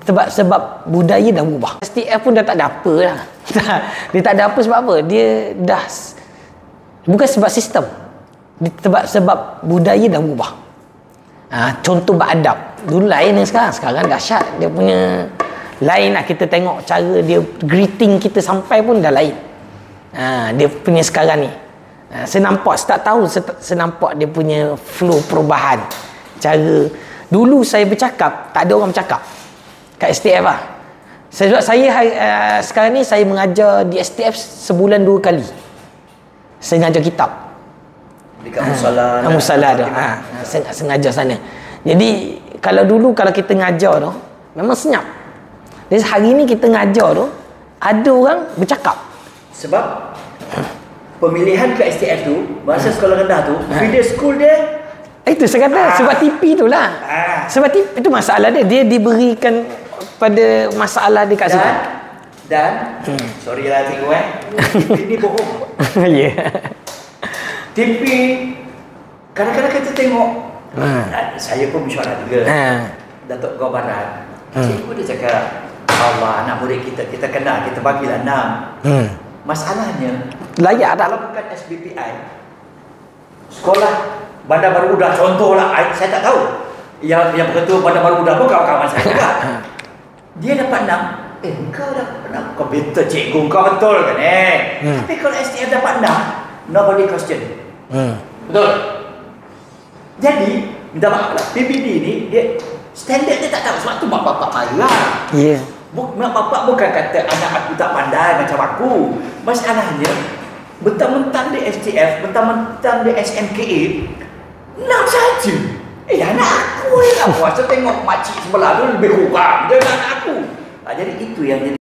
Sebab budaya dah berubah. STF pun dah tak ada apa lah. Dia tak ada apa sebab apa? Dia dah... Bukan sebab sistem. Sebab budaya dah berubah. Contoh beradab. Dulu lain yang sekarang. Sekarang dahsyat. Dia punya... Lain lah kita tengok cara dia greeting kita sampai pun dah lain. Dia punya sekarang ni. Saya nampak, saya nampak dia punya flow perubahan. Cara... Dulu saya bercakap, tak ada orang bercakap. Kat STF lah. Sebab saya sekarang ni saya mengajar di STF sebulan 2 kali. Saya mengajar kitab. Dekat Musala. Musala tu. Saya sengaja sana. Jadi kalau dulu kalau kita ngajar tu memang senyap. Jadi hari ni kita ngajar tu ada orang bercakap. Sebab pemilihan ke STF tu, masa sekolah rendah tu, feeder school dia itu saya kata sebab TV tu lah. Sebab TV itu masalah dia. Dia diberikan pada masalah dia kat situ. Dan sorry lah cikgu TV ni bohong. Ya. TV kadang-kadang kita tengok saya pun mesyuarat juga. Datuk Gau Barat. Cikgu dia cakap, Allah, anak murid kita kenal, kita bagilah 6. Masalahnya layak tak? Kalau bukan SBPI, sekolah Bandar Baru Udah, contohlah, saya tak tahu. Yang berketua Bandar Baru Udah pun kawan-kawan saya juga. Dia dapat 6. Engkau dapat 6. Kau betul cikgu, kau betul kan Tapi kalau STF dapat 6, nobody question. Betul. Jadi, minta maaf lah, PBD ni, dia standard dia tak tahu. Sebab tu mak bapak marah. Ya. Mak bapak bukan kata anak aku tak pandai macam aku. Masalahnya, mentang-mentang dia STF, mentang-mentang dia SMKA, 6 saja. Anak aku ni lah. Puasa tengok makcik sebelah tu lebih kurang. Dia anak aku. Jadi itu yang jadi